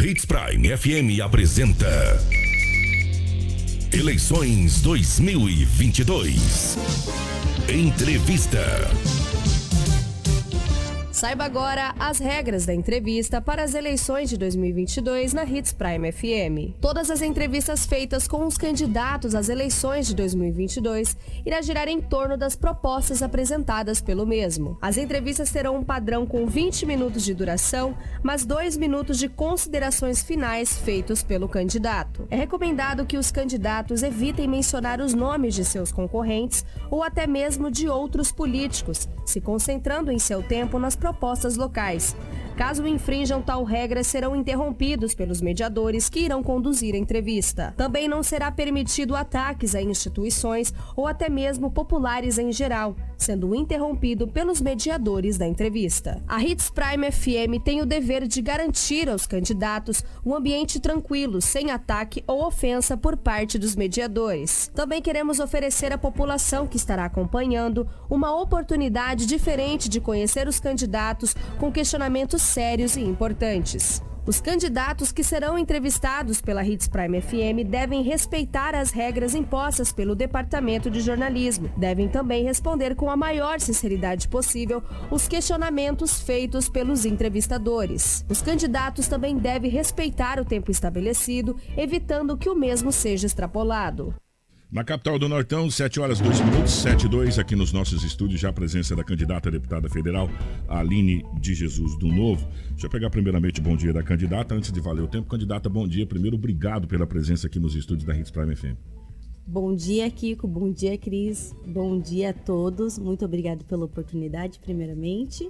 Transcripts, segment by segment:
Hits Prime FM apresenta Eleições 2022. Entrevista. Saiba agora as regras da entrevista para as eleições de 2022 na Hits Prime FM. Todas as entrevistas feitas com os candidatos às eleições de 2022 irá girar em torno das propostas apresentadas pelo mesmo. As entrevistas terão um padrão com 20 minutos de duração, mas 2 minutos de considerações finais feitos pelo candidato. É recomendado que os candidatos evitem mencionar os nomes de seus concorrentes ou até mesmo de outros políticos, se concentrando em seu tempo nas propostas locais. Caso infrinjam tal regra, serão interrompidos pelos mediadores que irão conduzir a entrevista. Também não será permitido ataques a instituições ou até mesmo populares em geral, sendo interrompido pelos mediadores da entrevista. A Hits Prime FM tem o dever de garantir aos candidatos um ambiente tranquilo, sem ataque ou ofensa por parte dos mediadores. Também queremos oferecer à população que estará acompanhando uma oportunidade diferente de conhecer os candidatos com questionamentos sérios e importantes. Os candidatos que serão entrevistados pela Hits Prime FM devem respeitar as regras impostas pelo Departamento de Jornalismo. Devem também responder com a maior sinceridade possível os questionamentos feitos pelos entrevistadores. Os candidatos também devem respeitar o tempo estabelecido, evitando que o mesmo seja extrapolado. Na capital do Nortão, 7 horas 2 minutos, 7:02, aqui nos nossos estúdios, já a presença da candidata a deputada federal, Aline de Jesus do Novo. Deixa eu pegar primeiramente o bom dia da candidata, antes de valer o tempo. Candidata, bom dia. Primeiro, obrigado pela presença aqui nos estúdios da Hits Prime FM. Bom dia, Kiko. Bom dia, Cris. Bom dia a todos. Muito obrigado pela oportunidade, primeiramente.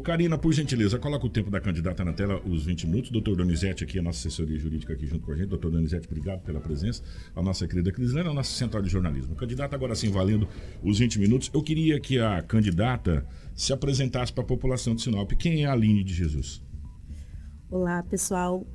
Karina, por gentileza, coloca o tempo da candidata na tela, os 20 minutos. Doutor Donizete aqui, a nossa assessoria jurídica aqui junto com a gente. Doutor Donizete, obrigado pela presença. A nossa querida Crislena, a nossa central de jornalismo. Candidata, agora sim, valendo os 20 minutos. Eu queria que a candidata se apresentasse para a população de Sinop. Quem é a Aline de Jesus? Olá, pessoal.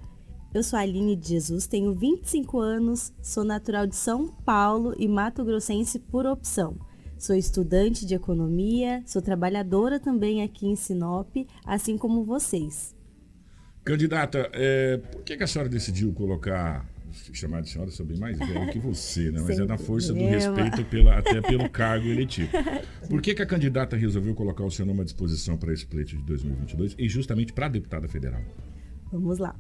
Eu sou a Aline de Jesus, tenho 25 anos, sou natural de São Paulo e mato-grossense por opção. Sou estudante de economia, sou trabalhadora também aqui em Sinop, assim como vocês. Candidata, por que a senhora decidiu chamar de senhora? Sou bem mais velho que você, né? Mas é na força do respeito até pelo cargo eletivo. Por que a candidata resolveu colocar o seu nome à disposição para esse pleito de 2022 e justamente para a deputada federal? Vamos lá.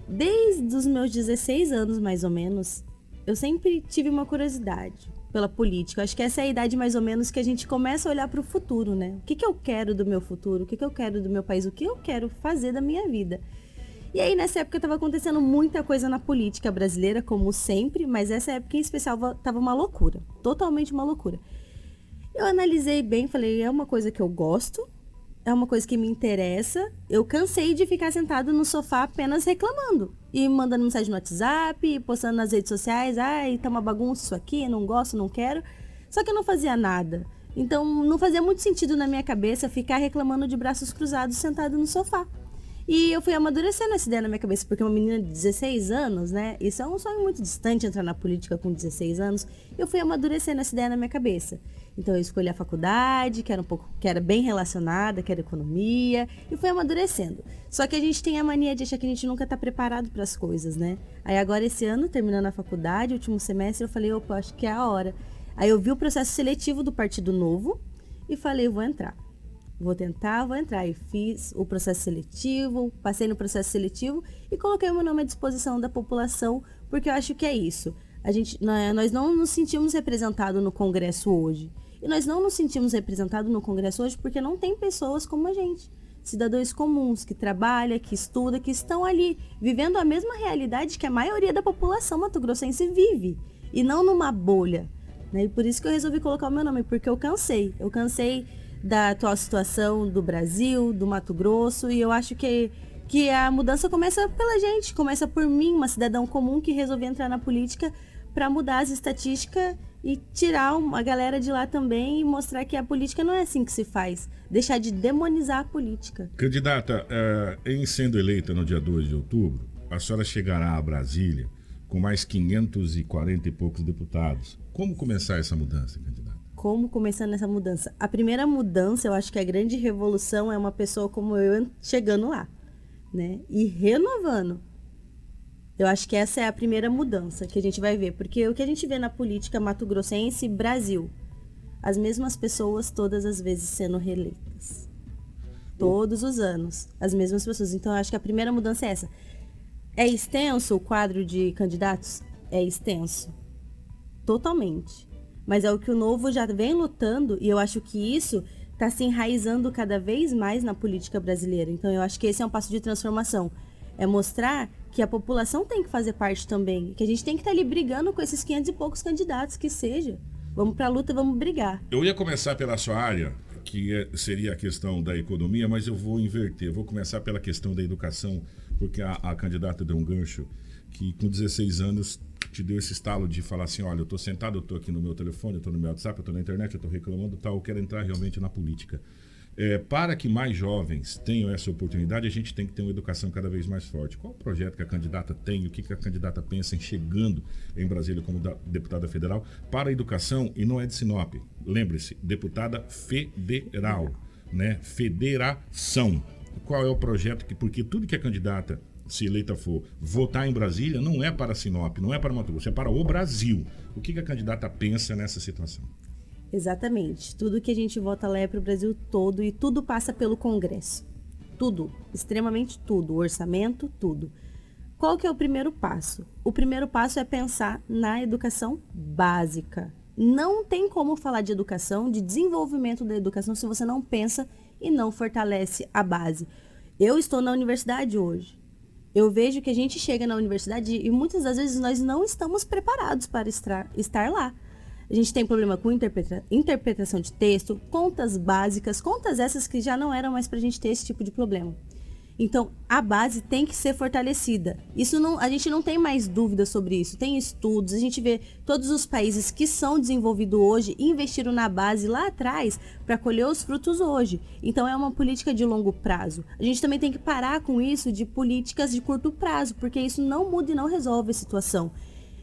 Desde os meus 16 anos, mais ou menos, eu sempre tive uma curiosidade pela política. Acho que essa é a idade mais ou menos que a gente começa a olhar para o futuro, né? O que eu quero do meu futuro? O que eu quero do meu país? O que eu quero fazer da minha vida? E aí, nessa época, estava acontecendo muita coisa na política brasileira, como sempre, mas essa época em especial estava uma loucura. Totalmente uma loucura. Eu analisei bem, falei, é uma coisa que eu gosto, é uma coisa que me interessa. Eu cansei de ficar sentado no sofá apenas reclamando. E mandando mensagem no WhatsApp, postando nas redes sociais. Ai, tá uma bagunça isso aqui, não gosto, não quero. Só que eu não fazia nada. Então, não fazia muito sentido na minha cabeça ficar reclamando de braços cruzados sentado no sofá. E eu fui amadurecendo essa ideia na minha cabeça, porque uma menina de 16 anos, né? Isso é um sonho muito distante, entrar na política com 16 anos. Eu fui amadurecendo essa ideia na minha cabeça. Então eu escolhi a faculdade, que era bem relacionada, que era economia, e fui amadurecendo. Só que a gente tem a mania de achar que a gente nunca está preparado para as coisas, né? Aí agora esse ano, terminando a faculdade, último semestre, eu falei, opa, acho que é a hora. Aí eu vi o processo seletivo do Partido Novo e falei, vou entrar. Vou entrar. E fiz o processo seletivo, passei no processo seletivo e coloquei o meu nome à disposição da população, porque eu acho que é isso. Nós não nos sentimos representados no Congresso hoje. E nós não nos sentimos representados no Congresso hoje porque não tem pessoas como a gente. Cidadãos comuns, que trabalham, que estudam, que estão ali, vivendo a mesma realidade que a maioria da população mato-grossense vive. E não numa bolha. Né? E por isso que eu resolvi colocar o meu nome, porque eu cansei. Eu cansei da atual situação do Brasil, do Mato Grosso, e eu acho que a mudança começa pela gente, começa por mim, uma cidadã comum que resolveu entrar na política para mudar as estatísticas e tirar a galera de lá também e mostrar que a política não é assim que se faz, deixar de demonizar a política. Candidata, em sendo eleita no dia 2 de outubro, a senhora chegará a Brasília com mais 540 e poucos deputados. Como começar essa mudança, candidata? Como começando essa mudança? A primeira mudança, eu acho que a grande revolução é uma pessoa como eu chegando lá. né? E renovando. Eu acho que essa é a primeira mudança que a gente vai ver, porque o que a gente vê na política mato-grossense, Brasil, as mesmas pessoas todas as vezes sendo reeleitas. Todos os anos, as mesmas pessoas. Então, eu acho que a primeira mudança é essa. É extenso o quadro de candidatos? É extenso. Totalmente. Mas é o que o Novo já vem lutando, e eu acho que isso está se enraizando cada vez mais na política brasileira. Então, eu acho que esse é um passo de transformação. É mostrar que a população tem que fazer parte também, que a gente tem que estar ali brigando com esses 500 e poucos candidatos, que seja. Vamos para a luta, vamos brigar. Eu ia começar pela sua área, que seria a questão da economia, mas eu vou inverter. Eu vou começar pela questão da educação, porque a candidata deu um gancho que com 16 anos te deu esse estalo de falar assim, olha, eu estou sentado, eu estou aqui no meu telefone, eu estou no meu WhatsApp, eu estou na internet, eu estou reclamando, tal, eu quero entrar realmente na política. Para que mais jovens tenham essa oportunidade, a gente tem que ter uma educação cada vez mais forte. Qual o projeto que a candidata tem, o que a candidata pensa em chegando em Brasília como deputada federal para a educação? E não é de Sinop, lembre-se, deputada federal, né? Federação. Qual é o projeto? Porque tudo que a candidata, se eleita for, votar em Brasília não é para Sinop, não é para Mato Grosso, é para o Brasil. O que a candidata pensa nessa situação? Exatamente. Tudo que a gente vota lá é para o Brasil todo e tudo passa pelo Congresso. Tudo. Extremamente tudo. O orçamento, tudo. Qual que é o primeiro passo? O primeiro passo é pensar na educação básica. Não tem como falar de educação, de desenvolvimento da educação, se você não pensa e não fortalece a base. Eu estou na universidade hoje. Eu vejo que a gente chega na universidade e muitas das vezes nós não estamos preparados para estar lá. A gente tem problema com interpretação de texto, contas básicas, contas essas que já não eram mais para a gente ter esse tipo de problema. Então, a base tem que ser fortalecida. Isso não, a gente não tem mais dúvida sobre isso. Tem estudos, a gente vê todos os países que são desenvolvidos hoje investiram na base lá atrás para colher os frutos hoje. Então, é uma política de longo prazo. A gente também tem que parar com isso de políticas de curto prazo, porque isso não muda e não resolve a situação.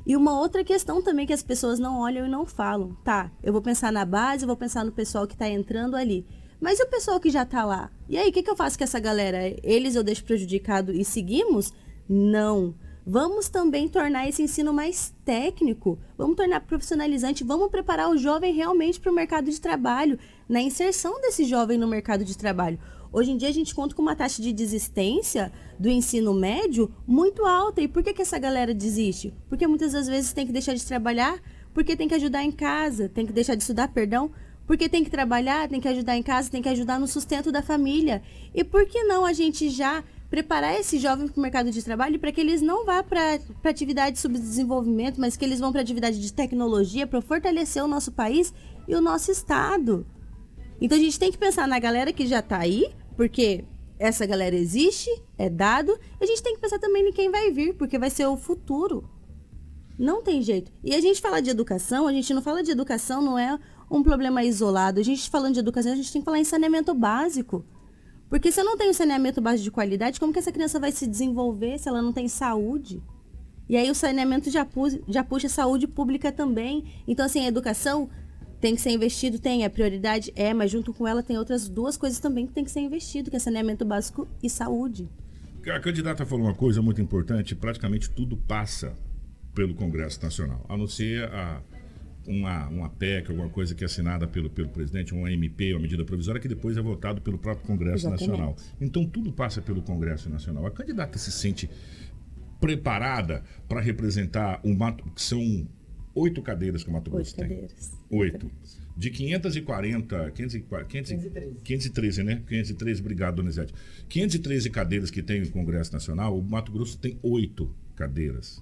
E uma outra questão também que as pessoas não olham e não falam. Tá, eu vou pensar na base, eu vou pensar no pessoal que está entrando ali. Mas e o pessoal que já está lá? E aí, o que eu faço com essa galera? Eles eu deixo prejudicado e seguimos? Não. Vamos também tornar esse ensino mais técnico. Vamos tornar profissionalizante. Vamos preparar o jovem realmente para o mercado de trabalho. Na inserção desse jovem no mercado de trabalho. Hoje em dia a gente conta com uma taxa de desistência do ensino médio muito alta. E por que essa galera desiste? Porque muitas das vezes tem que deixar de trabalhar, porque tem que ajudar em casa, tem que deixar de estudar, perdão, porque tem que trabalhar, tem que ajudar em casa, tem que ajudar no sustento da família. E por que não a gente já preparar esse jovem para o mercado de trabalho para que eles não vá para atividade de subdesenvolvimento, mas que eles vão para atividade de tecnologia para fortalecer o nosso país e o nosso estado? Então a gente tem que pensar na galera que já está aí, porque essa galera existe, é dado, e a gente tem que pensar também em quem vai vir, porque vai ser o futuro. Não tem jeito. E a gente fala de educação, a gente não fala de educação, não é um problema isolado. A gente falando de educação, a gente tem que falar em saneamento básico. Porque se eu não tenho saneamento básico de qualidade, como que essa criança vai se desenvolver se ela não tem saúde? E aí o saneamento já puxa a saúde pública também. Então, assim, a educação tem que ser investido, tem, a prioridade mas junto com ela tem outras duas coisas também que tem que ser investido, que é saneamento básico e saúde. A candidata falou uma coisa muito importante, praticamente tudo passa pelo Congresso Nacional, a não ser uma PEC, alguma coisa que é assinada pelo presidente, uma MP, uma medida provisória, que depois é votado pelo próprio Congresso Nacional. Então tudo passa pelo Congresso Nacional. A candidata se sente preparada para representar o Mato, que são 8 cadeiras que o Mato Grosso tem. 8. De 513, né? 513, obrigado, Donizete. 513 cadeiras que tem o Congresso Nacional, o Mato Grosso tem 8 cadeiras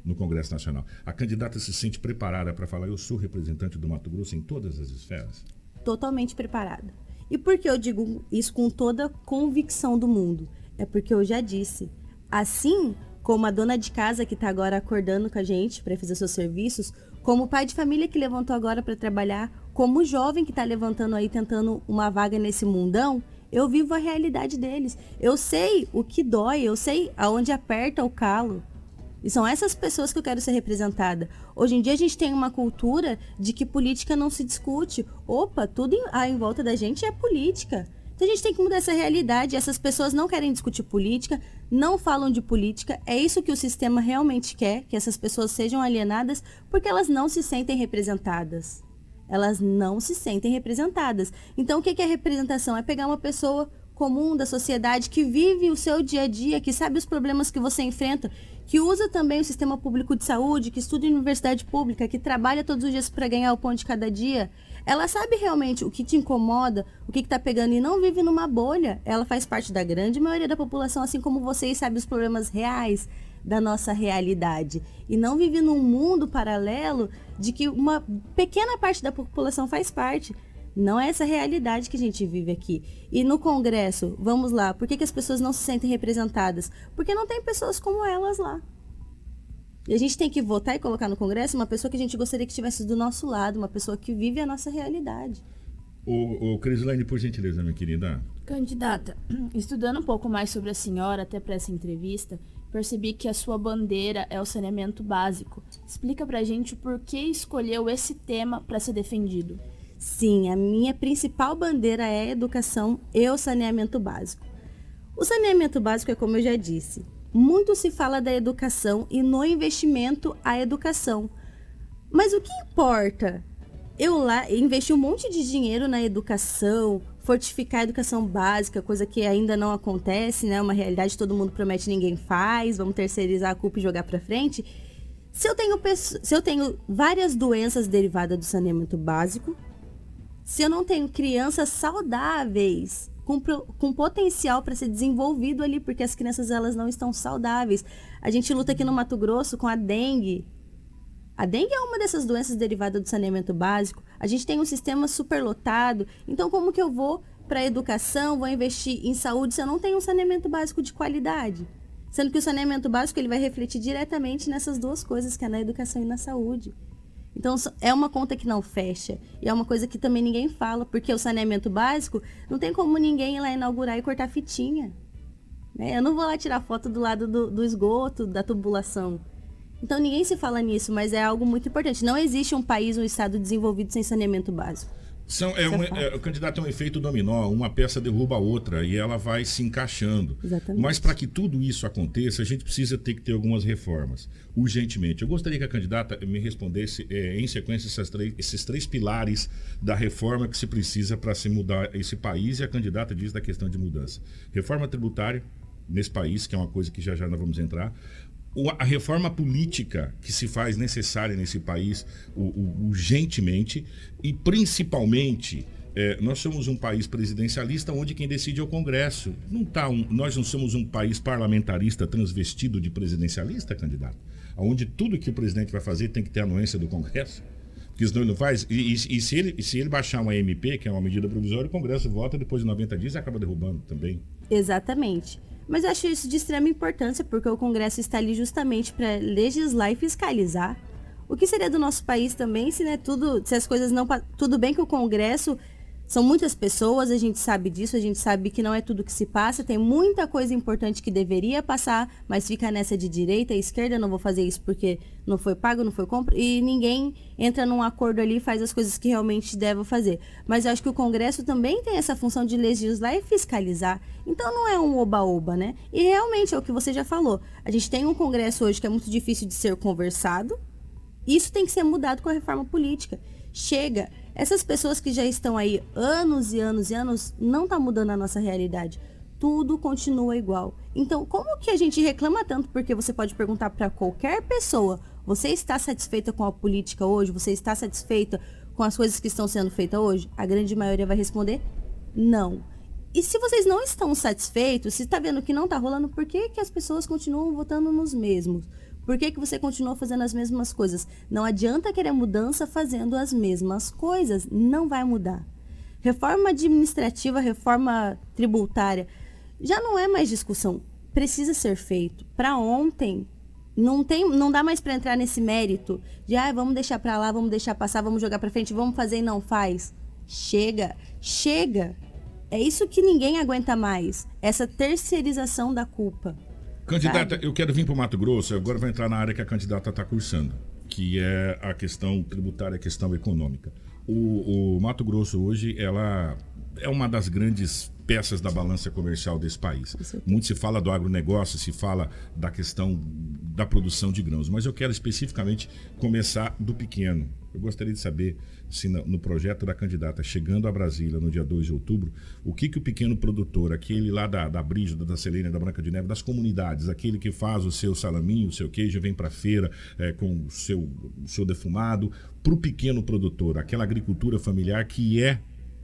no Congresso Nacional. A candidata se sente preparada para falar, eu sou representante do Mato Grosso em todas as esferas? Totalmente preparada. E por que eu digo isso com toda convicção do mundo? É porque eu já disse, assim como a dona de casa que está agora acordando com a gente para fazer seus serviços, como o pai de família que levantou agora para trabalhar, como o jovem que está levantando aí, tentando uma vaga nesse mundão, eu vivo a realidade deles. Eu sei o que dói, eu sei aonde aperta o calo. E são essas pessoas que eu quero ser representada. Hoje em dia a gente tem uma cultura de que política não se discute. Opa, tudo em volta da gente é política. Então a gente tem que mudar essa realidade. Essas pessoas não querem discutir política, não falam de política. É isso que o sistema realmente quer, que essas pessoas sejam alienadas, porque elas não se sentem representadas. Elas não se sentem representadas. Então, o que é representação? É pegar uma pessoa comum da sociedade que vive o seu dia a dia, que sabe os problemas que você enfrenta, que usa também o sistema público de saúde, que estuda em universidade pública, que trabalha todos os dias para ganhar o pão de cada dia. Ela sabe realmente o que te incomoda, o que está pegando e não vive numa bolha. Ela faz parte da grande maioria da população, assim como vocês, sabe os problemas reais da nossa realidade. E não vive num mundo paralelo de que uma pequena parte da população faz parte. Não é essa realidade que a gente vive aqui. E no Congresso, vamos lá, por que as pessoas não se sentem representadas? Porque não tem pessoas como elas lá. E a gente tem que votar e colocar no Congresso uma pessoa que a gente gostaria que estivesse do nosso lado, uma pessoa que vive a nossa realidade. Ô Crislane, por gentileza, minha querida. Candidata, estudando um pouco mais sobre a senhora, até para essa entrevista, percebi que a sua bandeira é o saneamento básico. Explica pra gente o porquê escolheu esse tema para ser defendido. Sim, a minha principal bandeira é a educação e o saneamento básico. O saneamento básico é como eu já disse. Muito se fala da educação e no investimento à educação. Mas o que importa? Eu lá investi um monte de dinheiro na educação, fortificar a educação básica, coisa que ainda não acontece, né? Uma realidade que todo mundo promete e ninguém faz, vamos terceirizar a culpa e jogar para frente. Se eu tenho várias doenças derivadas do saneamento básico, se eu não tenho crianças saudáveis, com potencial para ser desenvolvido ali, porque as crianças elas não estão saudáveis. A gente luta aqui no Mato Grosso com a dengue. A dengue é uma dessas doenças derivadas do saneamento básico. A gente tem um sistema superlotado. Então, como que eu vou para a educação, vou investir em saúde se eu não tenho um saneamento básico de qualidade? Sendo que o saneamento básico ele vai refletir diretamente nessas duas coisas, que é na educação e na saúde. Então, é uma conta que não fecha. E é uma coisa que também ninguém fala, porque o saneamento básico não tem como ninguém ir lá inaugurar e cortar fitinha. Né? Eu não vou lá tirar foto do lado do esgoto, da tubulação. Então, ninguém se fala nisso, mas é algo muito importante. Não existe um país, um estado desenvolvido sem saneamento básico. O candidato é um efeito dominó, uma peça derruba a outra e ela vai se encaixando. Exatamente. Mas para que tudo isso aconteça, a gente precisa ter algumas reformas, urgentemente. Eu gostaria que a candidata me respondesse em sequência esses três pilares da reforma que se precisa para se mudar esse país, e a candidata diz da questão de mudança. Reforma tributária nesse país, que é uma coisa que já nós vamos entrar. A reforma política que se faz necessária nesse país urgentemente, e principalmente nós somos um país presidencialista onde quem decide é o Congresso. Nós não somos um país parlamentarista transvestido de presidencialista, candidato, onde tudo que o presidente vai fazer tem que ter anuência do Congresso, porque senão ele não faz. E se ele baixar uma MP, que é uma medida provisória, o Congresso vota depois de 90 dias e acaba derrubando também. Exatamente. Mas eu acho isso de extrema importância, porque o Congresso está ali justamente para legislar e fiscalizar. O que seria do nosso país também se as coisas não... Tudo bem que o Congresso são muitas pessoas, a gente sabe disso, a gente sabe que não é tudo que se passa, tem muita coisa importante que deveria passar, mas fica nessa de direita e esquerda, não vou fazer isso porque não foi pago, não foi compra, e ninguém entra num acordo ali e faz as coisas que realmente deve fazer. Mas eu acho que o Congresso também tem essa função de legislar e fiscalizar, então não é um oba-oba, né? E realmente é o que você já falou, a gente tem um Congresso hoje que é muito difícil de ser conversado, isso tem que ser mudado com a reforma política. Chega, essas pessoas que já estão aí anos e anos e anos, não tá mudando a nossa realidade. Tudo continua igual. Então, como que a gente reclama tanto? Porque você pode perguntar para qualquer pessoa, você está satisfeita com a política hoje? Você está satisfeita com as coisas que estão sendo feitas hoje? A grande maioria vai responder não. E se vocês não estão satisfeitos, se está vendo que não está rolando, por que as pessoas continuam votando nos mesmos? Por que você continua fazendo as mesmas coisas? Não adianta querer mudança fazendo as mesmas coisas. Não vai mudar. Reforma administrativa, reforma tributária, já não é mais discussão. Precisa ser feito. Para ontem, não dá mais para entrar nesse mérito de vamos deixar para lá, vamos deixar passar, vamos jogar para frente, vamos fazer e não faz. Chega. É isso que ninguém aguenta mais. Essa terceirização da culpa. Candidata, sabe? Eu quero vir para o Mato Grosso, agora vou entrar na área que a candidata está cursando, que é a questão tributária, a questão econômica. O Mato Grosso hoje, ela é uma das grandes peças da balança comercial desse país. Muito se fala do agronegócio, se fala da questão da produção de grãos, mas eu quero especificamente começar do pequeno. Eu gostaria de saber se no projeto da candidata chegando a Brasília no dia 2 de outubro, o que o pequeno produtor, aquele lá da Brígida, da Celene, da Branca de Neve, das comunidades, aquele que faz o seu salaminho, o seu queijo, vem para a feira com o seu defumado, para o pequeno produtor, aquela agricultura familiar que é,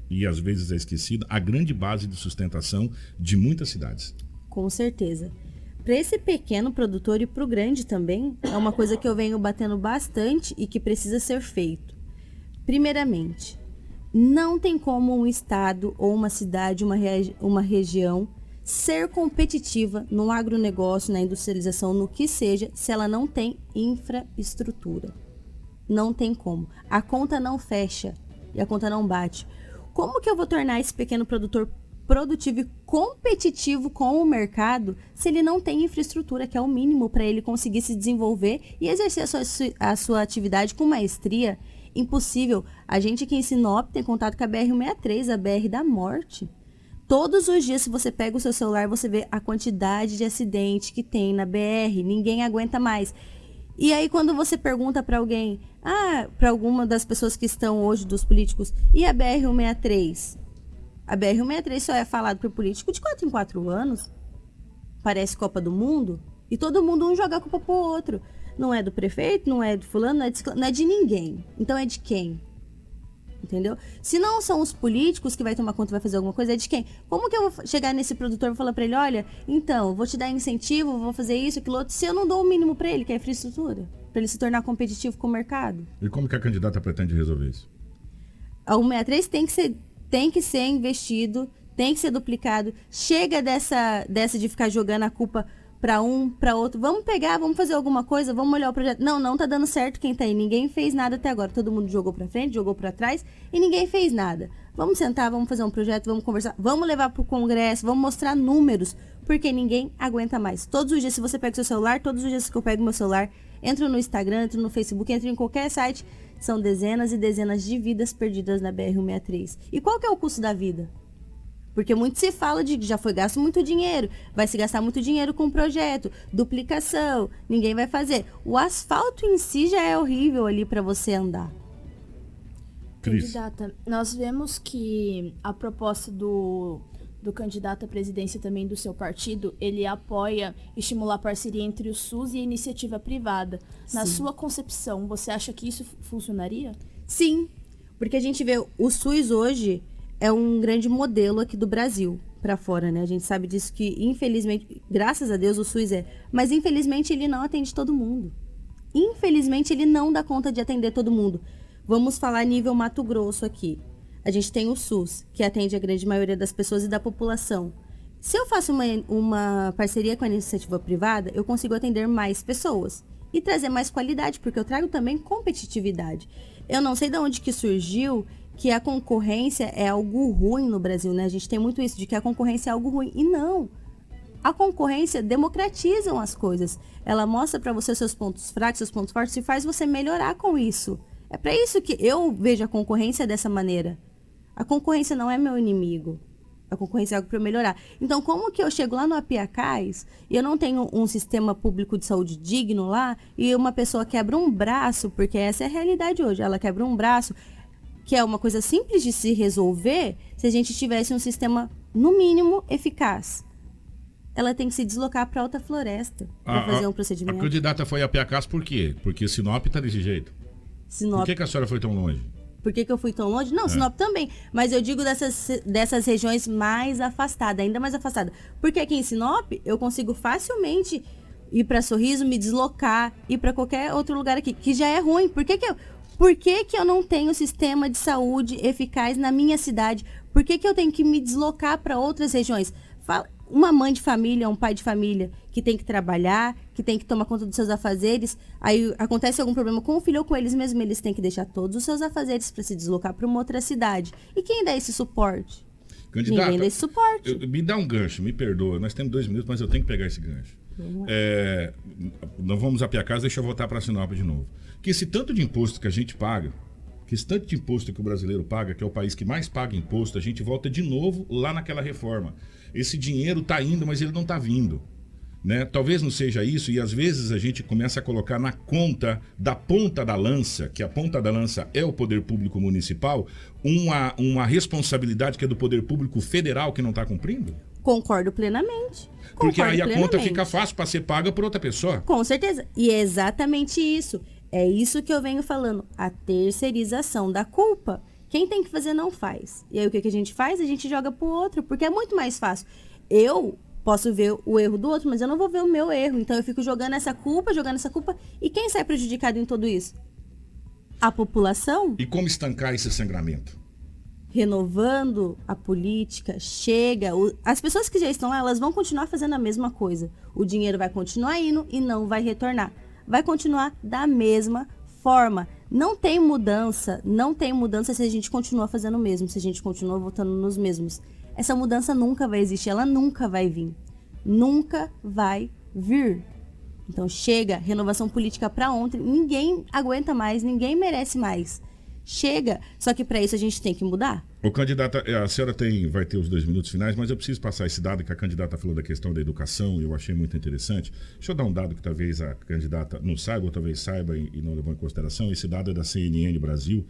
e às vezes é esquecida, a grande base de sustentação de muitas cidades. Com certeza. Para esse pequeno produtor e para o grande também, é uma coisa que eu venho batendo bastante e que precisa ser feito. Primeiramente, não tem como um estado ou uma cidade, uma região ser competitiva no agronegócio, na industrialização, no que seja, se ela não tem infraestrutura. Não tem como. A conta não fecha e a conta não bate. Como que eu vou tornar esse pequeno produtor produtivo e competitivo com o mercado se ele não tem infraestrutura, que é o mínimo para ele conseguir se desenvolver e exercer a sua atividade com maestria? Impossível. A gente aqui em Sinop tem contato com a BR-163, a BR da morte. Todos os dias, se você pega o seu celular, você vê a quantidade de acidente que tem na BR. Ninguém aguenta mais. E aí, quando você pergunta para alguém, para alguma das pessoas que estão hoje, dos políticos, e a BR-163? A BR-163 só é falado por político de 4 em 4 anos. Parece Copa do Mundo. E todo mundo joga a culpa pro outro. Não é do prefeito, não é do fulano, não é de ninguém. Então é de quem? Entendeu? Se não são os políticos que vai tomar conta e vai fazer alguma coisa, é de quem? Como que eu vou chegar nesse produtor e falar para ele, olha, então, vou te dar incentivo, vou fazer isso, aquilo outro, se eu não dou o mínimo para ele, que é infraestrutura, para ele se tornar competitivo com o mercado? E como que a candidata pretende resolver isso? A 163 tem que ser investido, tem que ser duplicado. Chega dessa de ficar jogando a culpa para um, para outro. Vamos pegar, vamos fazer alguma coisa, vamos olhar o projeto. Não tá dando certo quem tá aí. Ninguém fez nada até agora. Todo mundo jogou para frente, jogou para trás e ninguém fez nada. Vamos sentar, vamos fazer um projeto, vamos conversar, vamos levar pro Congresso, vamos mostrar números, porque ninguém aguenta mais. Todos os dias, se você pega o seu celular, todos os dias que eu pego o meu celular, entro no Instagram, entro no Facebook, entro em qualquer site, são dezenas e dezenas de vidas perdidas na BR-163. E qual que é o custo da vida? Porque muito se fala de que já foi gasto muito dinheiro, vai se gastar muito dinheiro com o projeto, duplicação, ninguém vai fazer. O asfalto em si já é horrível ali para você andar. Candidata, nós vemos que a proposta do candidato à presidência também do seu partido, ele apoia estimular a parceria entre o SUS e a iniciativa privada. Sim. Na sua concepção, você acha que isso funcionaria? Sim, porque a gente vê o SUS hoje é um grande modelo aqui do Brasil para fora, né? A gente sabe disso que, infelizmente, graças a Deus o SUS mas infelizmente ele não atende todo mundo. Infelizmente ele não dá conta de atender todo mundo. Vamos falar nível Mato Grosso aqui. A gente tem o SUS, que atende a grande maioria das pessoas e da população. Se eu faço uma parceria com a iniciativa privada, eu consigo atender mais pessoas e trazer mais qualidade, porque eu trago também competitividade. Eu não sei de onde que surgiu que a concorrência é algo ruim no Brasil, né? A gente tem muito isso de que a concorrência é algo ruim. E não. A concorrência democratiza as coisas. Ela mostra para você seus pontos fracos, seus pontos fortes e faz você melhorar com isso. É para isso que eu vejo a concorrência dessa maneira. A concorrência não é meu inimigo. A concorrência é algo para eu melhorar. Então, como que eu chego lá no Apiacás e eu não tenho um sistema público de saúde digno lá e uma pessoa quebra um braço, porque essa é a realidade hoje, ela quebra um braço, que é uma coisa simples de se resolver se a gente tivesse um sistema, no mínimo, eficaz. Ela tem que se deslocar para Alta Floresta para fazer um procedimento. A candidata foi a Piacás por quê? Porque Sinop está desse jeito. Sinop... Por que a senhora foi tão longe? Por que eu fui tão longe? Não, Sinop também. Mas eu digo dessas regiões mais afastadas, ainda mais afastadas. Porque aqui em Sinop, eu consigo facilmente ir para Sorriso, me deslocar, ir para qualquer outro lugar aqui, que já é ruim. Por que eu não tenho sistema de saúde eficaz na minha cidade? Por que eu tenho que me deslocar para outras regiões? Uma mãe de família, um pai de família que tem que trabalhar, que tem que tomar conta dos seus afazeres, aí acontece algum problema com o filho ou com eles mesmos, eles têm que deixar todos os seus afazeres para se deslocar para uma outra cidade. E quem dá esse suporte? Candidata, ninguém dá esse suporte. Me dá um gancho, me perdoa, nós temos 2 minutos, mas eu tenho que pegar esse gancho. Nós vamos a Piacás, deixa eu voltar para Sinop de novo. Que esse tanto de imposto que a gente paga, que esse tanto de imposto que o brasileiro paga, que é o país que mais paga imposto, a gente volta de novo lá naquela reforma. Esse dinheiro está indo, mas ele não está vindo. Né? Talvez não seja isso, e às vezes a gente começa a colocar na conta da ponta da lança, que a ponta da lança é o poder público municipal, uma responsabilidade que é do poder público federal que não está cumprindo? Concordo plenamente. Porque aí a conta fica fácil para ser paga por outra pessoa. Com certeza. E é exatamente isso. É isso que eu venho falando. A terceirização da culpa. Quem tem que fazer não faz. E aí o que a gente faz? A gente joga pro outro, porque é muito mais fácil. Eu posso ver o erro do outro, mas eu não vou ver o meu erro. Então eu fico jogando essa culpa. E quem sai prejudicado em tudo isso? A população. E como estancar esse sangramento? Renovando a política, chega. As pessoas que já estão lá, elas vão continuar fazendo a mesma coisa. O dinheiro vai continuar indo e não vai retornar. Vai continuar da mesma forma. Não tem mudança se a gente continua fazendo o mesmo, se a gente continua votando nos mesmos. Essa mudança nunca vai existir, ela nunca vai vir. Nunca vai vir. Então chega, renovação política para ontem. Ninguém aguenta mais, ninguém merece mais. Chega, só que para isso a gente tem que mudar. O candidata, a senhora vai ter os 2 minutos finais, mas eu preciso passar esse dado que a candidata falou da questão da educação, e eu achei muito interessante. Deixa eu dar um dado que talvez a candidata não saiba, ou talvez saiba e não levou em consideração. Esse dado é da CNN Brasil,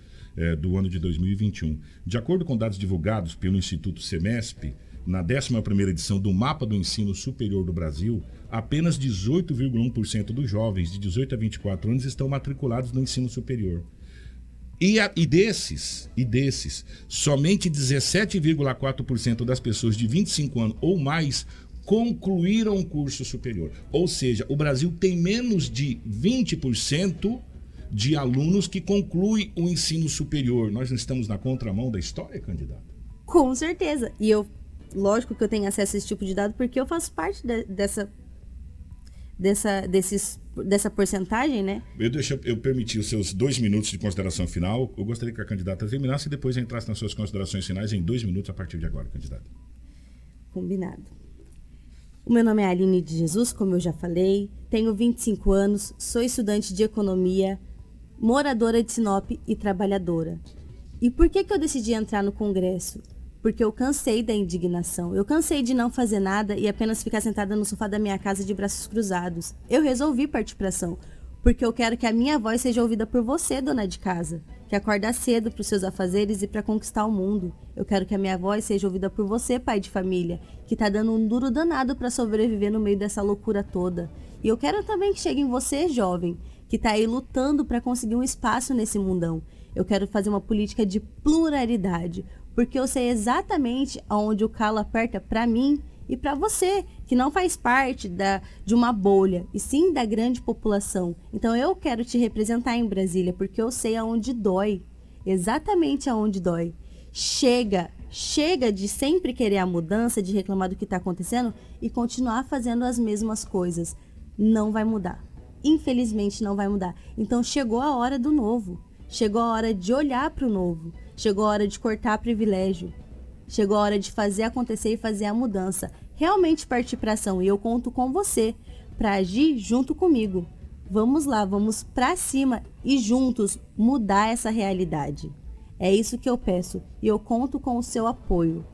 do ano de 2021. De acordo com dados divulgados pelo Instituto Semesp, na 11ª edição do Mapa do Ensino Superior do Brasil, apenas 18,1% dos jovens de 18 a 24 anos estão matriculados no ensino superior. E desses, somente 17,4% das pessoas de 25 anos ou mais concluíram um curso superior. Ou seja, o Brasil tem menos de 20% de alunos que concluem o ensino superior. Nós não estamos na contramão da história, candidato? Com certeza. E lógico que eu tenho acesso a esse tipo de dado porque eu faço parte dessa porcentagem, né? Eu permiti os seus 2 minutos de consideração final. Eu gostaria que a candidata terminasse e depois entrasse nas suas considerações finais em 2 minutos a partir de agora, candidata. Combinado. O meu nome é Aline de Jesus, como eu já falei. Tenho 25 anos, sou estudante de economia, moradora de Sinop e trabalhadora. E por que eu decidi entrar no Congresso? Porque eu cansei da indignação. Eu cansei de não fazer nada e apenas ficar sentada no sofá da minha casa de braços cruzados. Eu resolvi partir para ação, porque eu quero que a minha voz seja ouvida por você, dona de casa, que acorda cedo para os seus afazeres e para conquistar o mundo. Eu quero que a minha voz seja ouvida por você, pai de família, que está dando um duro danado para sobreviver no meio dessa loucura toda. E eu quero também que chegue em você, jovem, que está aí lutando para conseguir um espaço nesse mundão. Eu quero fazer uma política de pluralidade, porque eu sei exatamente aonde o calo aperta para mim e para você, que não faz parte de uma bolha, e sim da grande população. Então eu quero te representar em Brasília, porque eu sei aonde dói, exatamente aonde dói. Chega de sempre querer a mudança, de reclamar do que está acontecendo e continuar fazendo as mesmas coisas. Não vai mudar. Infelizmente não vai mudar. Então chegou a hora do novo. Chegou a hora de olhar para o novo. Chegou a hora de cortar privilégio. Chegou a hora de fazer acontecer e fazer a mudança. Realmente partir para ação. E eu conto com você para agir junto comigo. Vamos lá, vamos para cima e juntos mudar essa realidade. É isso que eu peço e eu conto com o seu apoio.